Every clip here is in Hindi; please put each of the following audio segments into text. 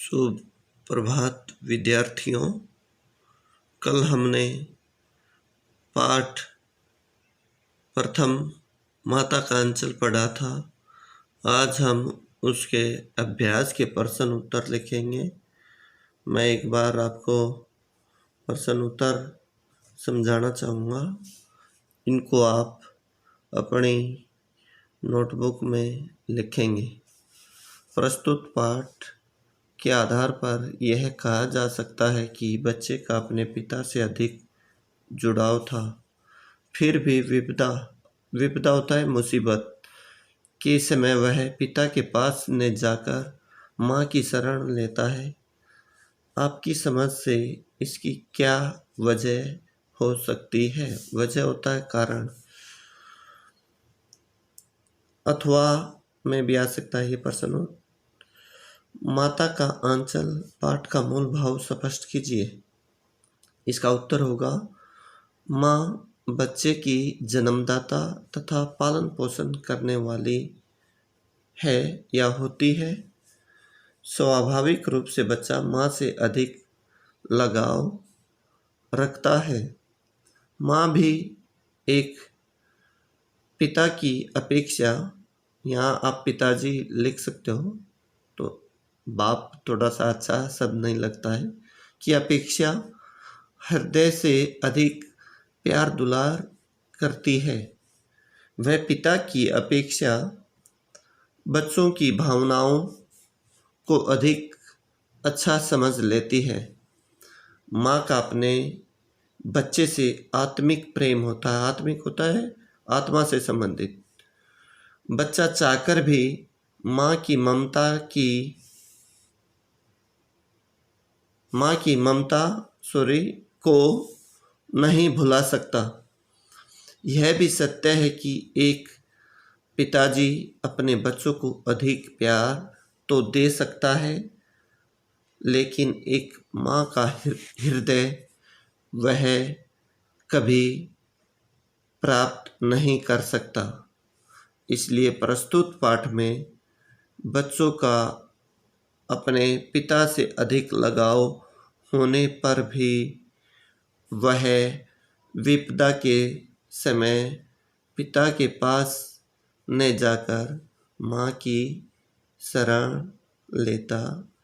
सुप्रभात विद्यार्थियों। कल हमने पाठ प्रथम माता का अंचल पढ़ा था। आज हम उसके अभ्यास के प्रश्न उत्तर लिखेंगे। मैं एक बार आपको प्रश्न उत्तर समझाना चाहूँगा। इनको आप अपनी नोटबुक में लिखेंगे। प्रस्तुत पाठ के आधार पर यह कहा जा सकता है कि बच्चे का अपने पिता से अधिक जुड़ाव था। फिर भी विपदा होता है मुसीबत के समय वह पिता के पास न जाकर माँ की शरण लेता है। आपकी समझ से इसकी क्या वजह हो सकती है? वजह होता है कारण, अथवा में भी आ सकता है ये प्रश्न। माता का आंचल पाठ का मूल भाव स्पष्ट कीजिए। इसका उत्तर होगा, माँ बच्चे की जन्मदाता तथा पालन पोषण करने वाली है या होती है। स्वाभाविक रूप से बच्चा माँ से अधिक लगाव रखता है। माँ भी एक पिता की अपेक्षा, यहाँ आप पिताजी लिख सकते हो, तो बाप थोड़ा सा अच्छा शब्द नहीं लगता है, की अपेक्षा हृदय से अधिक प्यार दुलार करती है। वह पिता की अपेक्षा बच्चों की भावनाओं को अधिक अच्छा समझ लेती है। माँ का अपने बच्चे से आत्मिक प्रेम होता है। आत्मिक होता है आत्मा से संबंधित। बच्चा चाहकर भी माँ की ममता को नहीं भुला सकता। यह भी सत्य है कि एक पिताजी अपने बच्चों को अधिक प्यार तो दे सकता है, लेकिन एक माँ का हृदय वह कभी प्राप्त नहीं कर सकता। इसलिए प्रस्तुत पाठ में बच्चों का अपने पिता से अधिक लगाव होने पर भी वह विपदा के समय पिता के पास न जाकर माँ की शरण लेता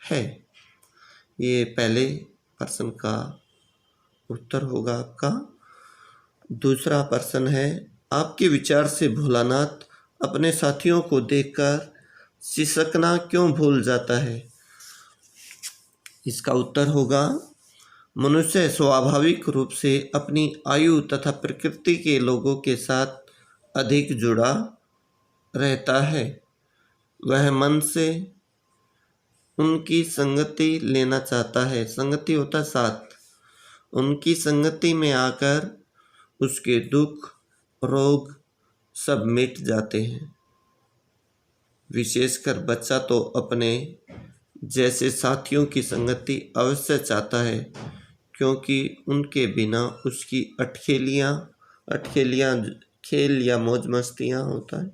है। ये पहले प्रश्न का उत्तर होगा आपका। दूसरा प्रश्न है, आपके विचार से भोलानाथ अपने साथियों को देखकर सिसकना क्यों भूल जाता है? इसका उत्तर होगा, मनुष्य स्वाभाविक रूप से अपनी आयु तथा प्रकृति के लोगों के साथ अधिक जुड़ा रहता है। वह मन से उनकी संगति लेना चाहता है। संगति होता है साथ। उनकी संगति में आकर उसके दुख रोग सब मिट जाते हैं। विशेषकर बच्चा तो अपने जैसे साथियों की संगति अवश्य चाहता है, क्योंकि उनके बिना उसकी अटखेलियाँ खेल या मौज मस्तियाँ होता है,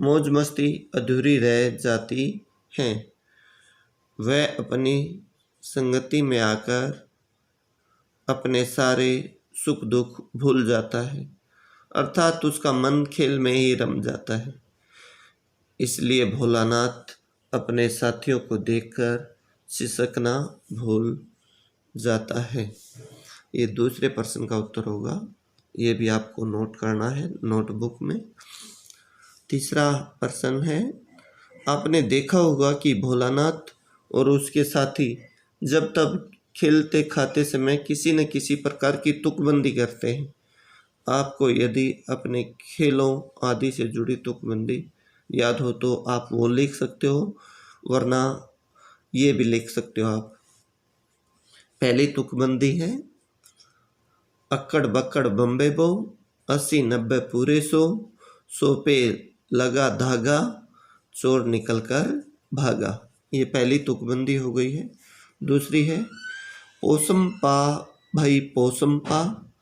मौज मस्ती अधूरी रह जाती हैं। वह अपनी संगति में आकर अपने सारे सुख दुख भूल जाता है, अर्थात उसका मन खेल में ही रम जाता है। इसलिए भोलानाथ अपने साथियों को देखकर सिसकना भूल जाता है। ये दूसरे प्रश्न का उत्तर होगा। ये भी आपको नोट करना है नोटबुक में। तीसरा प्रश्न है, आपने देखा होगा कि भोलानाथ और उसके साथी जब तब खेलते खाते समय किसी न किसी प्रकार की तुकबंदी करते हैं। आपको यदि अपने खेलों आदि से जुड़ी तुकबंदी याद हो तो आप वो लिख सकते हो, वरना ये भी लिख सकते हो आप। पहली तुकबंदी है, अक्कड़ बक्कड़ बम्बे बो, 80-90 पूरे 100 पे लगा धागा, चोर निकल कर भागा। ये पहली तुकबंदी हो गई है। दूसरी है, पोसम पा भाई पोसम पा,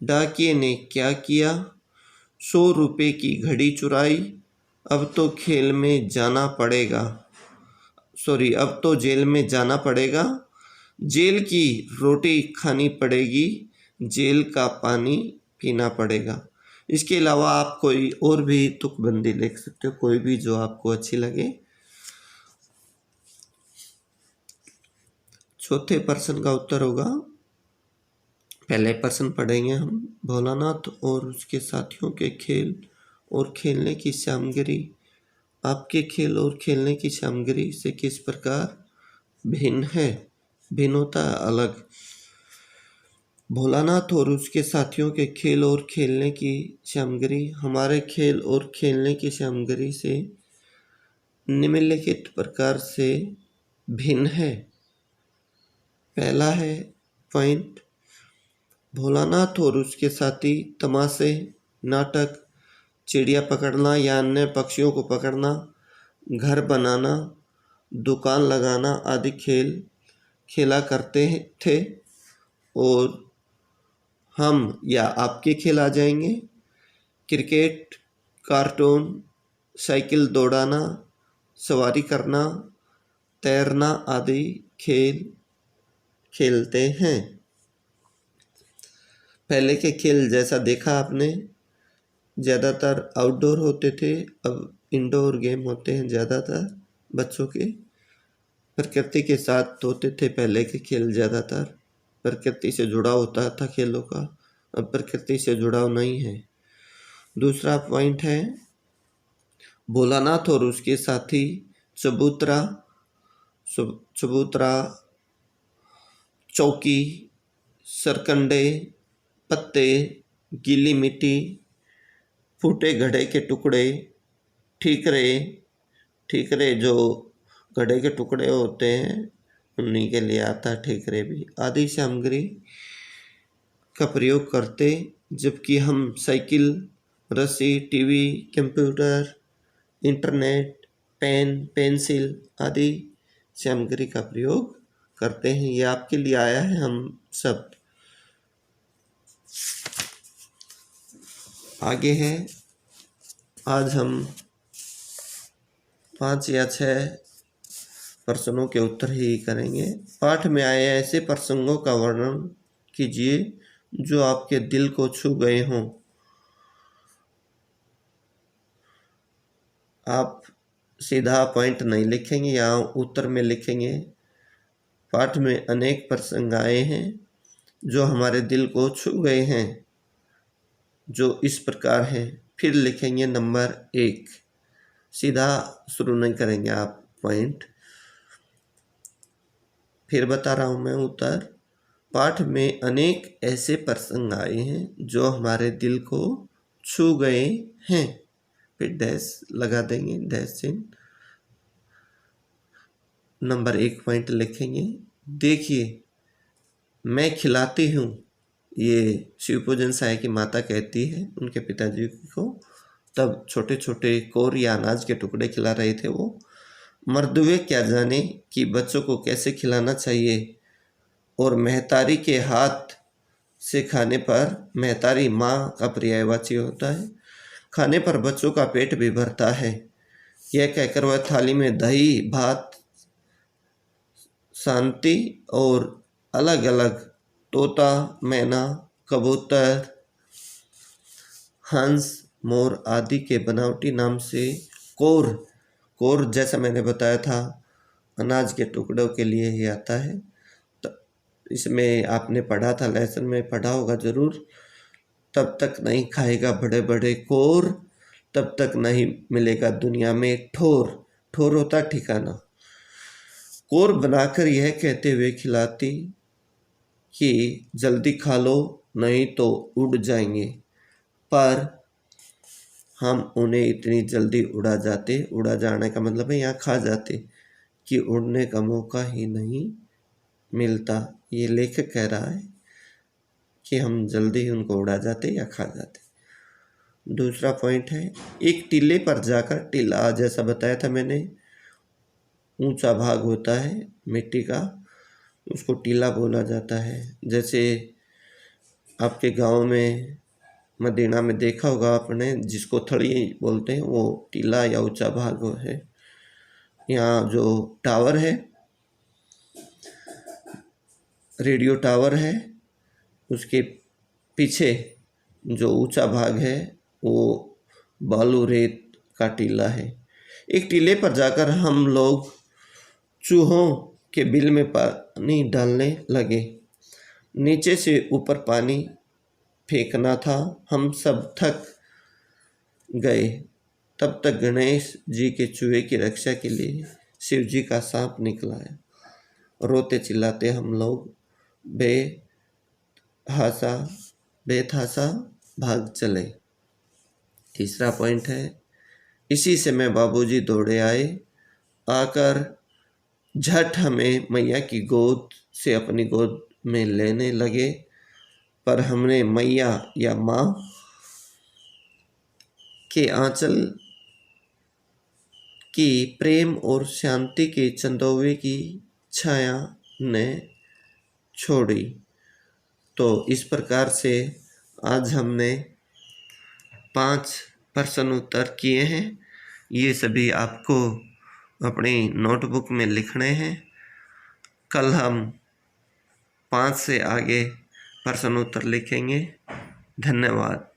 डाकिये ने क्या किया, 100 रुपये की घड़ी चुराई, अब तो खेल में जाना पड़ेगा। सॉरी, अब तो जेल में जाना पड़ेगा, जेल की रोटी खानी पड़ेगी, जेल का पानी पीना पड़ेगा। इसके अलावा आप कोई और भी तुकबंदी लिख सकते हो, कोई भी जो आपको अच्छी लगे। चौथे प्रश्न का उत्तर होगा, पहले प्रश्न पढ़ेंगे हम। भोलानाथ और उसके साथियों के खेल और खेलने की सामग्री आपके खेल और खेलने की सामग्री से किस प्रकार भिन्न है? भिन्न होता है, अलग। भोलानाथ और उसके साथियों के खेल और खेलने की सामग्री हमारे खेल और खेलने की सामग्री से निम्नलिखित प्रकार से भिन्न है। पहला है पॉइंट, भोलानाथ और उसके साथी तमाशे, नाटक, चिड़िया पकड़ना या अन्य पक्षियों को पकड़ना, घर बनाना, दुकान लगाना आदि खेल खेला करते थे। और हम या आपके खेल आ जाएंगे, क्रिकेट, कार्टून, साइकिल दौड़ाना, सवारी करना, तैरना आदि खेल खेलते हैं। पहले के खेल जैसा देखा आपने, ज़्यादातर आउटडोर होते थे, अब इंडोर गेम होते हैं ज़्यादातर बच्चों के। प्रकृति के साथ होते थे पहले के खेल, ज़्यादातर प्रकृति से जुड़ाव होता था खेलों का, अब प्रकृति से जुड़ाव नहीं है। दूसरा पॉइंट है, भोलानाथ और उसके साथी चबूतरा, चौकी, सरकंडे, पत्ते, गीली मिट्टी, फूटे घड़े के टुकड़े, ठीकरे जो घड़े के टुकड़े होते हैं उन्हीं के लिए आता है, ठीकरे भी, आदि सामग्री का प्रयोग करते। जबकि हम साइकिल, रस्सी, TV, computer, internet, pen, pencil आदि सामग्री का प्रयोग करते हैं। ये आपके लिए आया है हम सब। आगे है, आज हम 5 या 6 प्रश्नों के उत्तर ही करेंगे। पाठ में आए ऐसे प्रसंगों का वर्णन कीजिए जो आपके दिल को छू गए हों। आप सीधा पॉइंट नहीं लिखेंगे या उत्तर में लिखेंगे। पाठ में अनेक प्रसंग आए हैं जो हमारे दिल को छू गए हैं, जो इस प्रकार हैं। फिर लिखेंगे नंबर 1, सीधा शुरू नहीं करेंगे आप पॉइंट। फिर बता रहा हूँ मैं उत्तर, पाठ में अनेक ऐसे प्रसंग आए हैं जो हमारे दिल को छू गए हैं। फिर डैश लगा देंगे, डैश चिन्ह। नंबर 1 पॉइंट लिखेंगे, देखिए मैं खिलाती हूँ। ये शिवपूजन साय की माता कहती है उनके पिताजी को, तब छोटे छोटे कोर या अनाज के टुकड़े खिला रहे थे वो। मर्दुए क्या जाने कि बच्चों को कैसे खिलाना चाहिए, और महतारी के हाथ से खाने पर, महतारी माँ का पर्यायवाची होता है, खाने पर बच्चों का पेट भी भरता है। यह कहकर वह थाली में दही, भात, शांति और अलग अलग तोता, मैना, कबूतर, हंस, मोर आदि के बनावटी नाम से कोर जैसा मैंने बताया था अनाज के टुकड़ों के लिए ही आता है। तो इसमें आपने पढ़ा था, लेसन में पढ़ा होगा ज़रूर, तब तक नहीं खाएगा बड़े बड़े कोर, तब तक नहीं मिलेगा दुनिया में ठोर। ठोर होता ठिकाना। कोर बनाकर यह कहते हुए खिलाती कि जल्दी खा लो नहीं तो उड़ जाएंगे, पर हम उन्हें इतनी जल्दी उड़ा जाने का मतलब है यहाँ खा जाते, कि उड़ने का मौका ही नहीं मिलता। ये लेखक कह रहा है कि हम जल्दी ही उनको उड़ा जाते या खा जाते। दूसरा पॉइंट है, एक टीले पर जाकर, टीला जैसा बताया था मैंने ऊंचा भाग होता है मिट्टी का, उसको टीला बोला जाता है। जैसे आपके गांव में मदीना में देखा होगा आपने, जिसको थड़ी बोलते हैं, वो टीला या ऊंचा भाग है। यहाँ जो टावर है, रेडियो टावर है, उसके पीछे जो ऊंचा भाग है वो बालू रेत का टीला है। एक टीले पर जाकर हम लोग चूहों के बिल में पानी डालने लगे। नीचे से ऊपर पानी फेंकना था। हम सब थक गए। तब तक गणेश जी के चूहे की रक्षा के लिए शिव जी का सांप निकला है। रोते चिल्लाते हम लोग बेतहासा भाग चले। तीसरा पॉइंट है, इसी समय बाबूजी दौड़े आए। आकर झट हमें मैया की गोद से अपनी गोद में लेने लगे, पर हमने मैया या माँ के आंचल की प्रेम और शांति के चंदोवे की छाया ने छोड़ी। तो इस प्रकार से आज हमने 5 प्रश्न उत्तर किए हैं। ये सभी आपको अपनी नोटबुक में लिखने हैं। कल हम 5 से आगे प्रश्न उत्तर लिखेंगे। धन्यवाद।